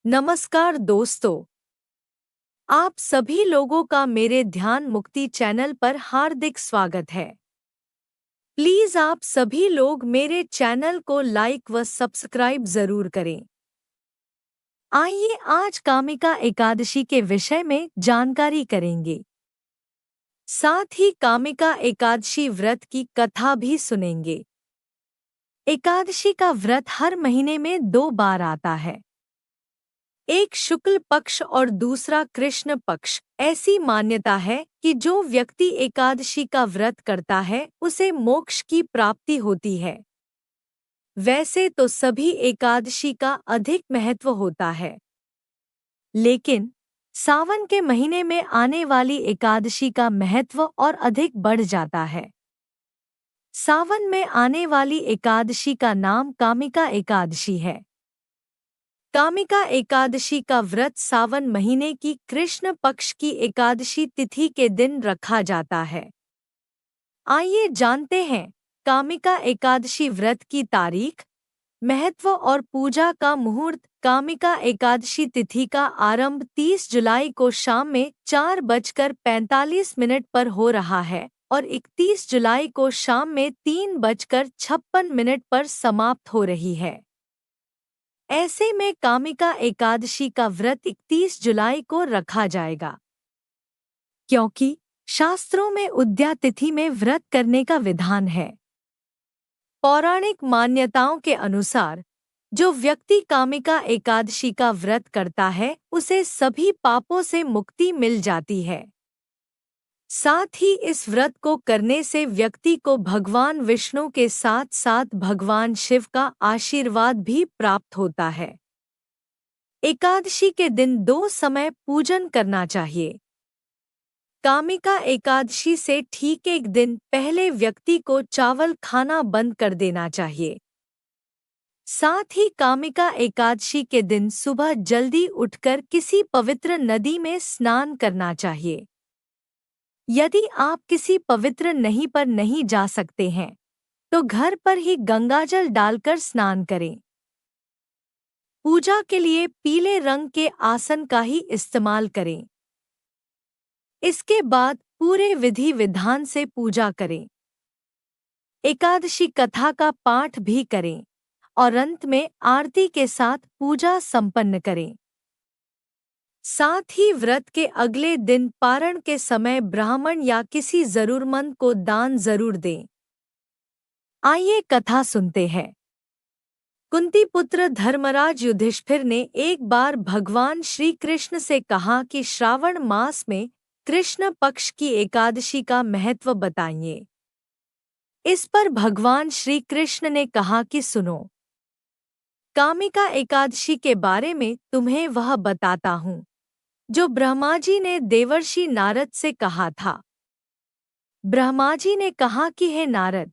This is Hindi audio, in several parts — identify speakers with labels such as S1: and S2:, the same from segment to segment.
S1: नमस्कार दोस्तों, आप सभी लोगों का मेरे ध्यान मुक्ति चैनल पर हार्दिक स्वागत है। प्लीज आप सभी लोग मेरे चैनल को लाइक व सब्सक्राइब जरूर करें। आइए आज कामिका एकादशी के विषय में जानकारी करेंगे। साथ ही कामिका एकादशी व्रत की कथा भी सुनेंगे। एकादशी का व्रत हर महीने में 2 बार आता है, एक शुक्ल पक्ष और दूसरा कृष्ण पक्ष। ऐसी मान्यता है कि जो व्यक्ति एकादशी का व्रत करता है उसे मोक्ष की प्राप्ति होती है। वैसे तो सभी एकादशी का अधिक महत्व होता है, लेकिन सावन के महीने में आने वाली एकादशी का महत्व और अधिक बढ़ जाता है। सावन में आने वाली एकादशी का नाम कामिका एकादशी है। कामिका एकादशी का व्रत सावन महीने की कृष्ण पक्ष की एकादशी तिथि के दिन रखा जाता है। आइए जानते हैं कामिका एकादशी व्रत की तारीख, महत्व और पूजा का मुहूर्त। कामिका एकादशी तिथि का आरंभ 30 जुलाई को शाम में 4:45 पर हो रहा है और 31 जुलाई को शाम में 3:56 पर समाप्त हो रही है। ऐसे में कामिका एकादशी का व्रत 31 जुलाई को रखा जाएगा, क्योंकि शास्त्रों में उद्या तिथि में व्रत करने का विधान है। पौराणिक मान्यताओं के अनुसार जो व्यक्ति कामिका एकादशी का व्रत करता है उसे सभी पापों से मुक्ति मिल जाती है। साथ ही इस व्रत को करने से व्यक्ति को भगवान विष्णु के साथ साथ भगवान शिव का आशीर्वाद भी प्राप्त होता है। एकादशी के दिन 2 समय पूजन करना चाहिए। कामिका एकादशी से ठीक एक दिन पहले व्यक्ति को चावल खाना बंद कर देना चाहिए। साथ ही कामिका एकादशी के दिन सुबह जल्दी उठकर किसी पवित्र नदी में स्नान करना चाहिए। यदि आप किसी पवित्र नदी पर नहीं जा सकते हैं तो घर पर ही गंगाजल डालकर स्नान करें। पूजा के लिए पीले रंग के आसन का ही इस्तेमाल करें। इसके बाद पूरे विधि विधान से पूजा करें। एकादशी कथा का पाठ भी करें और अंत में आरती के साथ पूजा संपन्न करें। साथ ही व्रत के अगले दिन पारण के समय ब्राह्मण या किसी जरूरतमंद को दान जरूर दें। आइए कथा सुनते हैं। कुंती पुत्र धर्मराज युधिष्ठिर ने एक बार भगवान श्री कृष्ण से कहा कि श्रावण मास में कृष्ण पक्ष की एकादशी का महत्व बताइए। इस पर भगवान श्री कृष्ण ने कहा कि सुनो, कामिका एकादशी के बारे में तुम्हें वह बताता हूँ जो ब्रह्मा जी ने देवर्षि नारद से कहा था। ब्रह्मा जी ने कहा कि हे नारद,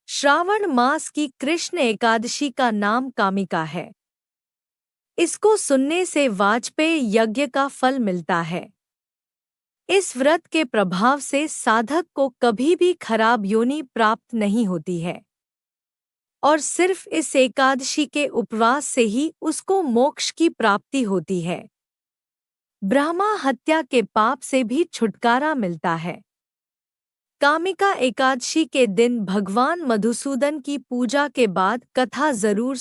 S1: श्रावण मास की कृष्ण एकादशी का नाम कामिका है। इसको सुनने से वाजपेय यज्ञ का फल मिलता है। इस व्रत के प्रभाव से साधक को कभी भी खराब योनि प्राप्त नहीं होती है और सिर्फ इस एकादशी के उपवास से ही उसको मोक्ष की प्राप्ति होती है। ब्रह्मा हत्या के पाप से भी छुटकारा मिलता है। कामिका एकादशी के दिन भगवान मधुसूदन की पूजा के बाद कथा जरूर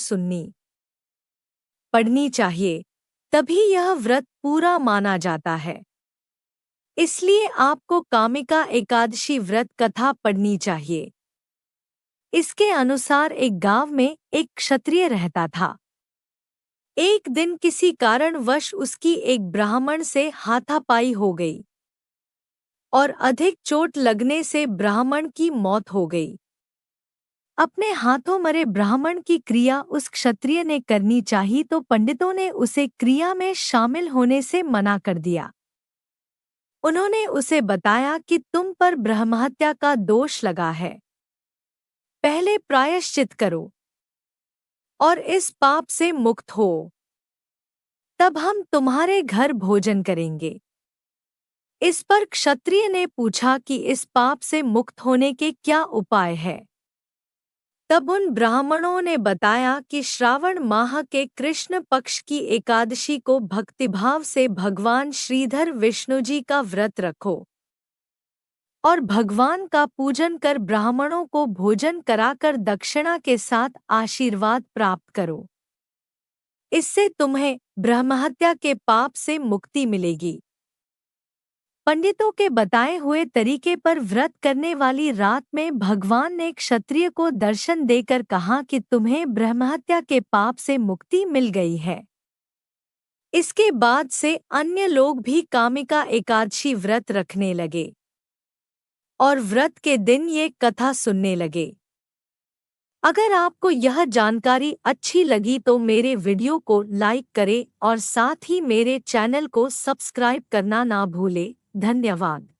S1: पढ़नी चाहिए, तभी यह व्रत पूरा माना जाता है। इसलिए आपको कामिका एकादशी व्रत कथा पढ़नी चाहिए। इसके अनुसार एक गांव में एक क्षत्रिय रहता था। एक दिन किसी कारणवश उसकी एक ब्राह्मण से हाथापाई हो गई और अधिक चोट लगने से ब्राह्मण की मौत हो गई। अपने हाथों मरे ब्राह्मण की क्रिया उस क्षत्रिय ने करनी चाहिए तो पंडितों ने उसे क्रिया में शामिल होने से मना कर दिया। उन्होंने उसे बताया कि तुम पर ब्रह्महत्या का दोष लगा है, पहले प्रायश्चित करो और इस पाप से मुक्त हो, तब हम तुम्हारे घर भोजन करेंगे। इस पर क्षत्रिय ने पूछा कि इस पाप से मुक्त होने के क्या उपाय है। तब उन ब्राह्मणों ने बताया कि श्रावण माह के कृष्ण पक्ष की एकादशी को भक्तिभाव से भगवान श्रीधर विष्णुजी का व्रत रखो और भगवान का पूजन कर ब्राह्मणों को भोजन कराकर दक्षिणा के साथ आशीर्वाद प्राप्त करो। इससे तुम्हें ब्रह्महत्या के पाप से मुक्ति मिलेगी। पंडितों के बताए हुए तरीके पर व्रत करने वाली रात में भगवान ने क्षत्रिय को दर्शन देकर कहा कि तुम्हें ब्रह्महत्या के पाप से मुक्ति मिल गई है। इसके बाद से अन्य लोग भी कामिका एकादशी व्रत रखने लगे और व्रत के दिन ये कथा सुनने लगे। अगर आपको यह जानकारी अच्छी लगी तो मेरे वीडियो को लाइक करें और साथ ही मेरे चैनल को सब्सक्राइब करना ना भूलें। धन्यवाद।